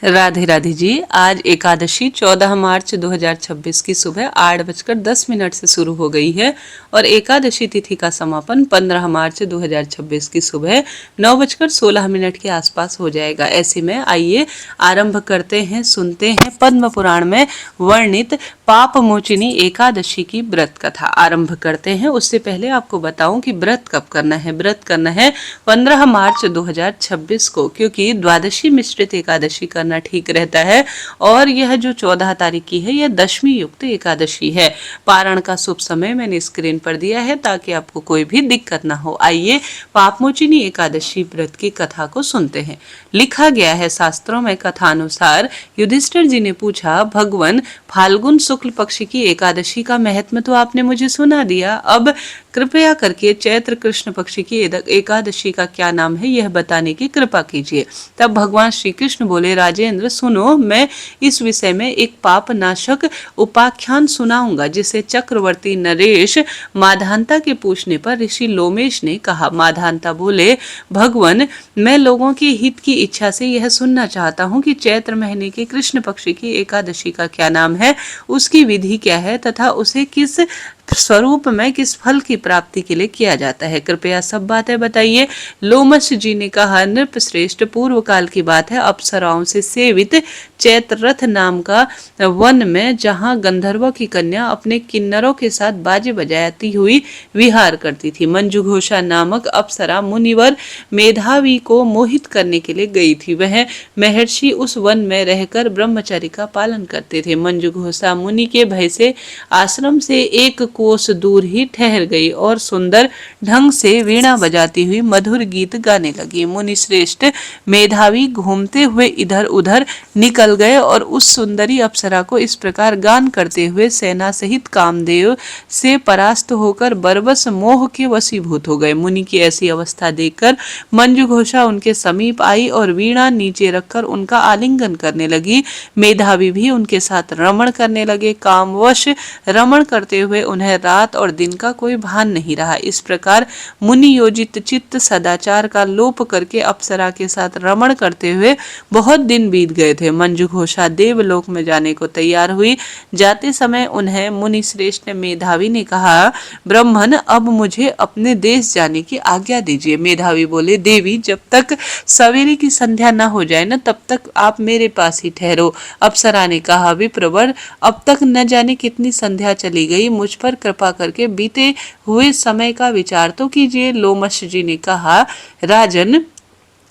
राधे राधे जी। आज एकादशी 14 मार्च 2026 की सुबह 8:10 से शुरू हो गई है और एकादशी तिथि का समापन 15 मार्च 2026 की सुबह 9:16 के आसपास हो जाएगा। ऐसे में आइए आरंभ करते हैं, सुनते हैं पद्म पुराण में वर्णित पाप मोचिनी एकादशी की व्रत कथा। आरंभ करते हैं। उससे पहले आपको बताऊं कि व्रत कब करना है। व्रत करना है 15 मार्च 2026 को, क्योंकि द्वादशी मिश्रित एकादशी करना ठीक रहता है और यह जो 14 तारीख की है यह दशमी युक्त एकादशी है। पारण का शुभ समय मैंने स्क्रीन पर दिया है ताकि आपको कोई भी दिक्कत ना हो। आइए पापमोचिनी एकादशी व्रत की कथा को सुनते हैं। लिखा गया है शास्त्रों में, कथानुसार युधिष्ठिर जी ने पूछा, भगवान फाल्गुन शुक्ल पक्ष की एकादशी का महत्व तो आपने मुझे सुना दिया, अब कृपया करके चैत्र कृष्ण पक्ष की एकादशी का क्या नाम है यह बताने की कृपा कीजिए। तब भगवान श्री कृष्ण बोले, राजेंद्र सुनो, मैं इस विषय में एक पाप नाशक उपाख्यान सुनाऊंगा जिसे चक्रवर्ती नरेश माधानता के पूछने पर ऋषि लोमेश ने कहा। माधानता बोले, भगवान मैं लोगों के हित की इच्छा से यह सुनना चाहता हूँ कि चैत्र महीने के कृष्ण पक्ष की एकादशी का क्या नाम है, उसकी विधि क्या है तथा उसे किस स्वरूप में किस फल की प्राप्ति के लिए किया जाता है, कृपया सब बातें बताइए। लोमश जी ने कहा, नृप श्रेष्ठ, पूर्व काल की बात है, अप्सराओं से सेवित चैत्ररथ नाम का वन में जहां गंधर्वों की कन्या अपने किन्नरों के साथ बाजे बजाती हुई विहार करती थी। मंजुघोषा नामक अप्सरा मुनिवर मेधावी को मोहित करने के लिए गई थी। वह महर्षि उस वन में रहकर ब्रह्मचर्य का पालन करते थे। मंजुघोषा मुनि के भय से आश्रम से एक कोस दूर ही ठहर गई और सुंदर ढंग से वीणा बजाती हुई मधुर गीत गाने लगी। मुनि श्रेष्ठ मेधावी घूमते हुए इधर उधर निकल गए और उस सुंदरी अप्सरा को इस प्रकार गान करते हुए सेना सहित कामदेव से परास्त होकर बरबस मोह के वशीभूत हो गए। मुनि की ऐसी अवस्था देखकर मंजुघोषा उनके समीप आई और वीणा नीचे रखकर उनका आलिंगन करने लगी। मेधावी भी उनके साथ रमण करने लगे। कामवश रमण करते हुए उन्हें रात और दिन का कोई भान नहीं रहा। इस प्रकार मुनि योजित चित्त सदाचार का लोप करके अप्सरा के साथ रमण करते हुए बहुत दिन बीत गए थे। मंजुघोषा देवलोक में जाने को तैयार हुई। जाते समय उन्हें मुनि श्रेष्ठ मेधावी ने कहा, ब्राह्मण अब मुझे अपने देश जाने की आज्ञा दीजिए। मेधावी बोले, देवी जब तक सवेरे की संध्या न हो जाए न तब तक आप मेरे पास ही ठहरो। अप्सरा ने कहा, विप्रवर अब तक न जाने कितनी संध्या चली गई, मुझ पर कृपा करके बीते हुए समय का विचार तो कीजिए। लोमश जी ने कहा, राजन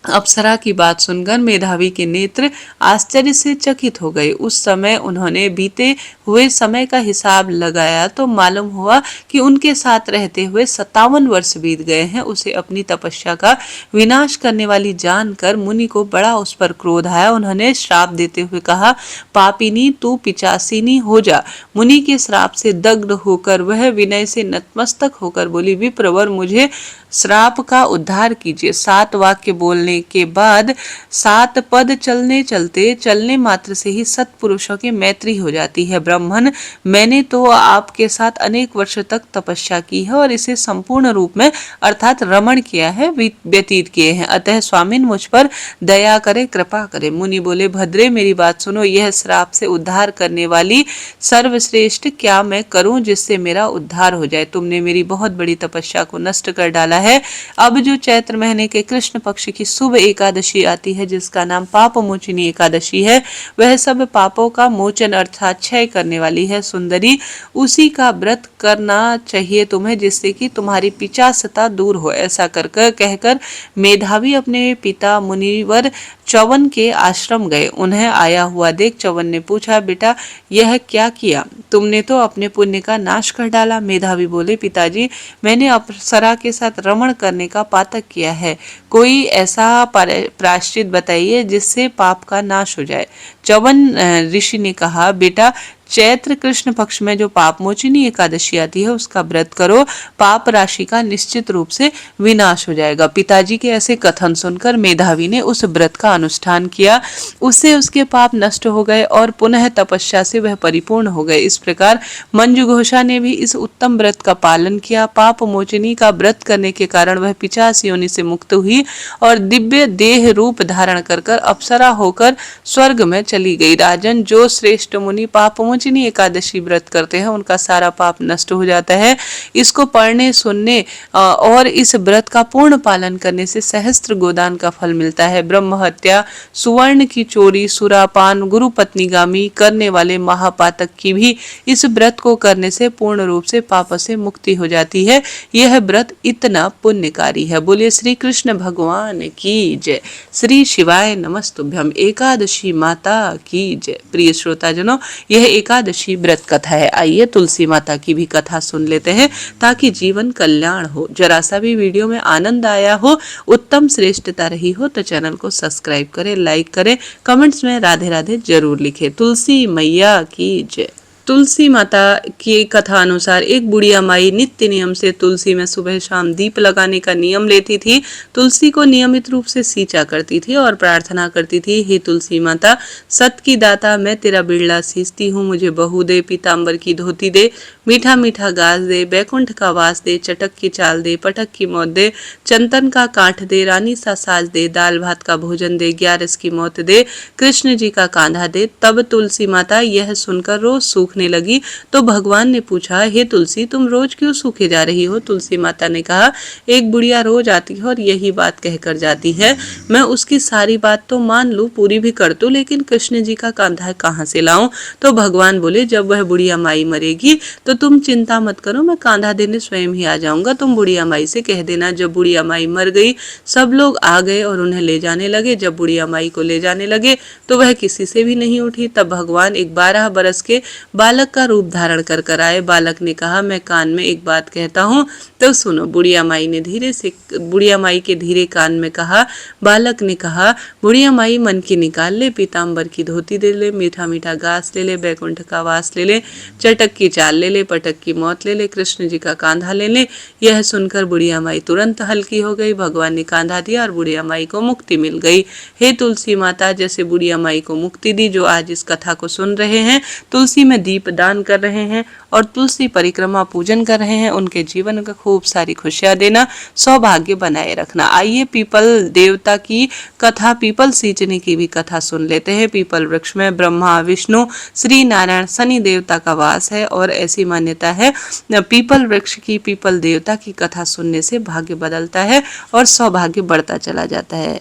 अप्सरा की बात सुनकर मेधावी के नेत्र आश्चर्य से चकित हो गए। उस समय उन्होंने बीते हुए समय का हिसाब लगाया तो मालूम हुआ कि उनके साथ रहते हुए 57 वर्ष बीत गए हैं। उसे अपनी तपस्या का विनाश करने वाली जानकर मुनि को बड़ा उस पर क्रोध आया। उन्होंने श्राप देते हुए कहा, पापिनी तू पिचासिनी हो जा। मुनि के श्राप से दग्ध होकर वह विनय से नतमस्तक होकर बोली, विप्रवर मुझे श्राप का उद्धार कीजिए। 7 वाक्य बोलने के बाद 7 पद चलने चलते चलने मात्र से ही सत्पुरुषों की मैत्री हो जाती है। ब्राह्मण मैंने तो आपके साथ अनेक वर्ष तक तपस्या की है और इसे संपूर्ण रूप में अर्थात रमण किया है, व्यतीत किए हैं, अतः स्वामिन मुझ पर दया करे, कृपा करे। मुनि बोले, भद्रे मेरी बात सुनो, यह श्राप से उद्धार करने वाली सर्वश्रेष्ठ क्या मैं करूं जिससे मेरा उद्धार हो जाए। तुमने मेरी बहुत बड़ी तपस्या को नष्ट कर डाला है। अब जो चैत्र महीने के कृष्ण पक्ष की शुभ एकादशी आती है जिसका नाम पाप मोचिनी एकादशी है, वह सब पापों का मोचन अर्थात क्षय करने वाली है। सुंदरी उसी का व्रत करना चाहिए तुम्हें जिससे कि तुम्हारी पिचासता दूर हो। ऐसा कहकर मेधावी अपने पिता मुनिवर चौवन के आश्रम गए। उन्हें आया हुआ देख चौवन ने पूछा, बेटा यह क्या किया, तुमने तो अपने पुण्य का नाश कर डाला। मेधावी बोले, पिताजी मैंने अप्सरा के साथ रमण करने का पातक किया है, कोई ऐसा प्रायश्चित बताइए जिससे पाप का नाश हो जाए। चौवन ऋषि ने कहा, बेटा चैत्र कृष्ण पक्ष में जो पाप मोचिनी एकादशी आती है उसका व्रत करो, पाप राशि का निश्चित रूप से विनाश हो जाएगा। पिताजी के ऐसे कथन सुनकर मेधावी ने उस व्रत का अनुष्ठान किया, उससे उसके पाप नष्ट हो गए और पुनः तपस्या से वह परिपूर्ण हो गए। इस प्रकार मंजू घोषा ने भी इस उत्तम व्रत का पालन किया। पाप मोचनी का व्रत करने के कारण वह 50 योनि से मुक्त हुई और दिव्य देह रूप धारण कर अप्सरा होकर स्वर्ग में चली गई। राजन, जो श्रेष्ठ मुनि पापमोचिनी एकादशी व्रत करते हैं उनका सारा पाप नष्ट हो जाता है। इसको पढ़ने, सुनने और इस व्रत का पूर्ण पालन करने से सहस्त्र गोदान का फल मिलता है। ब्रह्म हत्या, सुवर्ण की चोरी, सुरापान, गुरु पत्नीगामी करने वाले महापातक की भी इस व्रत को करने से पूर्ण रूप से पाप से मुक्ति हो जाती है। यह व्रत इतना पुण्यकारी है। बोलिए श्री कृष्ण भगवान की जय। श्री शिवाय नमस्तुभ्यम। एकादशी माता की जय। प्रिय श्रोताजनों, यह एकादशी व्रत कथा है। आइए तुलसी माता की भी कथा सुन लेते हैं ताकि जीवन कल्याण हो। जरा सा भी वीडियो में आनंद आया हो, उत्तम श्रेष्ठता रही हो तो चैनल को सब्सक्राइब करें, लाइक करें, कमेंट्स में राधे राधे जरूर लिखें। तुलसी मैया की जय। तुलसी माता की कथा अनुसार एक बुढ़िया माई नित्य नियम से तुलसी में सुबह शाम दीप लगाने का नियम लेती थी। तुलसी को नियमित रूप से सींचा करती थी और प्रार्थना करती थी, हे तुलसी माता, सत की दाता, मैं तेरा बिरला सींचती हूँ, मुझे बहू दे, पीताम्बर की धोती दे, मीठा मीठा घास दे, बैकुंठ का वास दे, चटक की चाल दे, पटक की मौत दे, चंदन का काठ दे, रानी सा साज दे, दाल भात का भोजन दे, 11 की मौत दे, कृष्ण जी का कांधा दे। तब तुलसी माता यह सुनकर रोज सूखने लगी तो भगवान ने पूछा, हे तुलसी, तुम रोज क्यों सूखे जा रही हो? तुलसी माता ने कहा, एक बुढ़िया रोज आती है और यही बात कहकर जाती है, मैं उसकी सारी बात तो मान लूं, पूरी भी कर दूं, लेकिन कृष्ण जी का कांधा कहाँ से लाऊं? तो भगवान बोले, जब वह बुढ़िया माई मरेगी तो तुम चिंता मत करो, मैं कांधा देने स्वयं ही आ जाऊंगा। तुम बुढ़िया माई से कह देना। जब बुढ़िया माई मर गई, सब लोग आ गए और उन्हें ले जाने लगे। जब बुढ़िया माई को ले जाने लगे तो वह किसी से भी नहीं उठी। तब भगवान एक 12 बरस के बालक का रूप धारण कर आए। बालक ने कहा, मैं कान में एक बात कहता हूँ तो सुनो। बुढ़िया माई के धीरे कान में कहा। बालक ने कहा, बुढ़िया माई, मन की निकाल ले, पीताम्बर की धोती दे ले, मीठा मीठा घास ले ले, बैकुंठ का वास ले ले, चटक की चाल ले ले, पटक की मौत ले ले, कृष्ण जी का कांधा ले ले। यह सुनकर बुढ़िया माई तुरंत हल्की हो गई। भगवान ने कांधा दिया और बुढ़िया माई को मुक्ति मिल गई। हे तुलसी माता, जैसे बुढ़िया माई को मुक्ति दी, जो आज इस कथा को सुन रहे हैं, तुलसी में दीप दान कर रहे हैं और तुलसी परिक्रमा पूजन कर रहे हैं, उनके जीवन में खूब सारी खुशियां देना, सौभाग्य बनाए रखना। आइए पीपल देवता की कथा, पीपल सींचने की भी कथा सुन लेते हैं। पीपल वृक्ष में ब्रह्मा, विष्णु, श्री नारायण, शनि देवता का वास है और ऐसी मान्यता है, पीपल वृक्ष की, पीपल देवता की कथा सुनने से भाग्य बदलता है और सौभाग्य बढ़ता चला जाता है।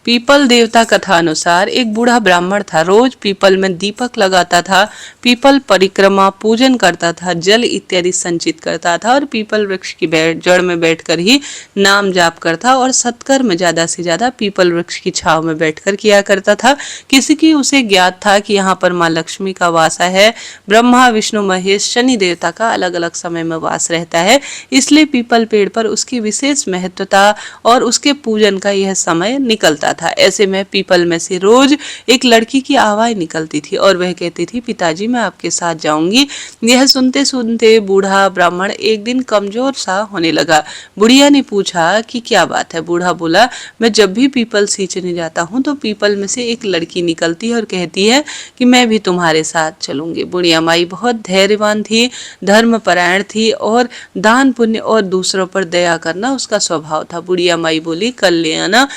पीपल देवता कथा अनुसार एक बूढ़ा ब्राह्मण था। रोज पीपल में दीपक लगाता था, पीपल परिक्रमा पूजन करता था, जल इत्यादि संचित करता था और पीपल वृक्ष की जड़ में बैठकर ही नाम जाप करता और सत्कर्म ज्यादा से ज्यादा पीपल वृक्ष की छाव में बैठकर किया करता था। किसी की उसे ज्ञात था कि यहाँ पर माँ लक्ष्मी का वासा है, ब्रह्मा, विष्णु, महेश, शनि देवता का अलग अलग समय में वास रहता है, इसलिए पीपल पेड़ पर उसकी विशेष महत्वता और उसके पूजन का यह समय निकलता था। ऐसे में पीपल में से रोज एक लड़की की आवाज निकलती थी और वह कहती थी, पिताजी मैं आपके साथ जाऊंगी। यह सुनते सुनते बूढ़ा ब्राह्मण एक दिन कमजोर सा होने लगा। बुढ़िया ने पूछा कि क्या बात है? बूढ़ा बोला, मैं जब भी पीपल सींचने जाता हूँ तो पीपल में से एक लड़की निकलती है और कहती है कि मैं भी तुम्हारे साथ चलूंगी। बुढ़िया माई बहुत धैर्यवान थी, धर्मपरायण थी और दान पुण्य और दूसरों पर दया करना उसका स्वभाव था। बुढ़िया माई बोली, कल ले आना,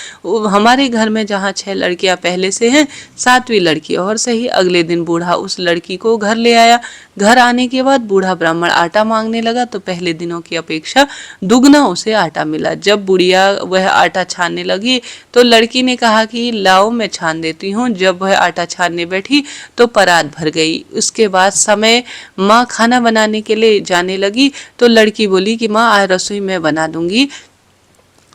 हमारे घर में जहाँ 6 लड़कियां पहले से हैं, 7वीं लड़की और सही। अगले दिन बूढ़ा उस लड़की को घर ले आया। घर आने के बाद बूढ़ा ब्राह्मण आटा मांगने लगा तो पहले दिनों की अपेक्षा दुगना उसे आटा मिला। जब बुढ़िया वह आटा छानने लगी तो लड़की ने कहा कि लाओ मैं छान देती हूँ। जब वह आटा छानने बैठी तो परात भर गई। उसके बाद समय माँ खाना बनाने के लिए जाने लगी तो लड़की बोली कि माँ आज रसोई मैं बना दूंगी।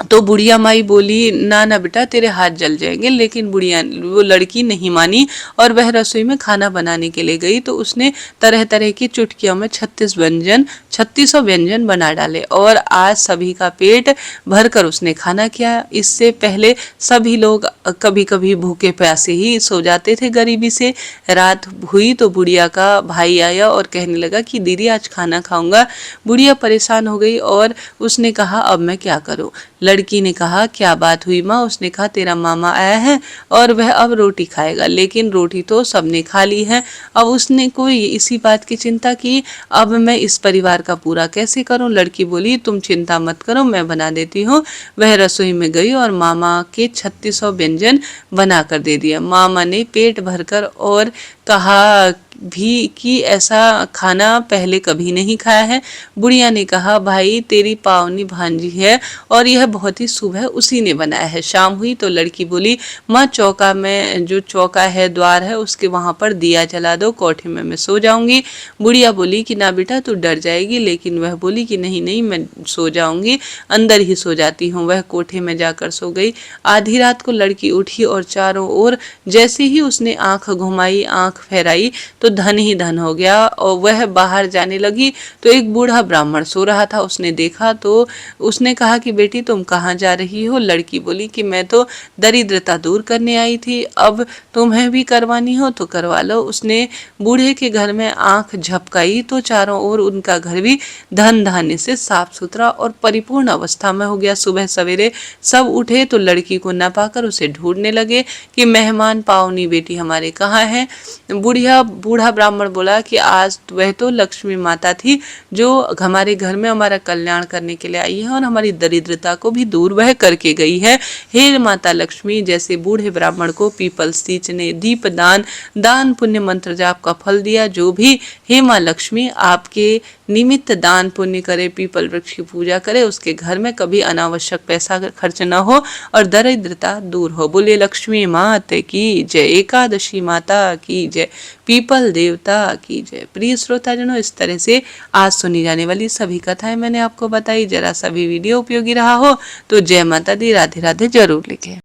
तो बुढ़िया माई बोली, ना ना बेटा तेरे हाथ जल जाएंगे। लेकिन बुढ़िया वो लड़की नहीं मानी और वह रसोई में खाना बनाने के लिए गई। तो उसने तरह तरह की चुटकियों में 3600 व्यंजन बना डाले और आज सभी का पेट भरकर उसने खाना किया। इससे पहले सभी लोग कभी कभी भूखे प्यासे ही सो जाते थे गरीबी से। रात हुई तो बुढ़िया का भाई आया और कहने लगा कि दीदी आज खाना खाऊंगा। बुढ़िया परेशान हो गई और उसने कहा अब मैं क्या करूं। लड़की ने कहा क्या बात हुई माँ। उसने कहा तेरा मामा आया है और वह अब रोटी खाएगा, लेकिन रोटी तो सबने खा ली है। अब उसने कोई इसी बात की चिंता की, अब मैं इस परिवार का पूरा कैसे करूं। लड़की बोली तुम चिंता मत करो, मैं बना देती हूँ। वह रसोई में गई और मामा के 3600 व्यंजन बना कर दे दिया। मामा ने पेट भरकर और कहा भी कि ऐसा खाना पहले कभी नहीं खाया है। बुढ़िया ने कहा भाई तेरी पावनी भांजी है और यह बहुत ही शुभ है, उसी ने बनाया है। शाम हुई तो लड़की बोली माँ चौका में जो चौका है द्वार है उसके वहां पर दिया जला दो, कोठे में मैं सो जाऊंगी। बुढ़िया बोली कि ना बेटा तू डर जाएगी, लेकिन वह बोली कि नहीं नहीं मैं सो जाऊंगी, अंदर ही सो जाती हूँ। वह कोठे में जाकर सो गई। आधी रात को लड़की उठी और चारों ओर जैसे ही उसने आंख घुमाई, आंख फहराई तो धन ही धन हो गया। और वह बाहर जाने लगी तो एक बूढ़ा ब्राह्मण सो रहा था। उसने देखा तो उसने कहा कि बेटी तुम कहाँ जा रही हो। लड़की बोली कि मैं तो दरिद्रता दूर करने आई थी, अब तुम्हें भी करवानी हो तो करवा लो। उसने बूढ़े के घर में आंख झपकाई तो चारों ओर उनका घर भी धन धान्य से साफ सुथरा और परिपूर्ण अवस्था में हो गया। सुबह सवेरे सब उठे तो लड़की को न पाकर उसे ढूंढने लगे कि मेहमान पावनी बेटी हमारे कहाँ है। बूढ़ा ब्राह्मण बोला कि आज वह तो लक्ष्मी माता थी जो हमारे घर में हमारा कल्याण करने के लिए आई है और हमारी दरिद्रता को भी दूर वह करके गई है। हे माता लक्ष्मी। जैसे बूढ़े ब्राह्मण को पीपल सींच ने दीप दान पुण्य मंत्र जाप का फल दिया, जो भी हे माँ लक्ष्मी आपके निमित्त दान पुण्य करे, पीपल वृक्ष की पूजा करे, उसके घर में कभी अनावश्यक पैसा खर्च न हो और दरिद्रता दूर हो। बोले लक्ष्मी माता की जय, एकादशी माता की जय, पीपल देवता की जय। प्रिय श्रोताजनों, इस तरह से आज सुनी जाने वाली सभी कथाएं मैंने आपको बताई। जरा सा भी वीडियो उपयोगी रहा हो तो जय माता दी, राधे राधे जरूर लिखें।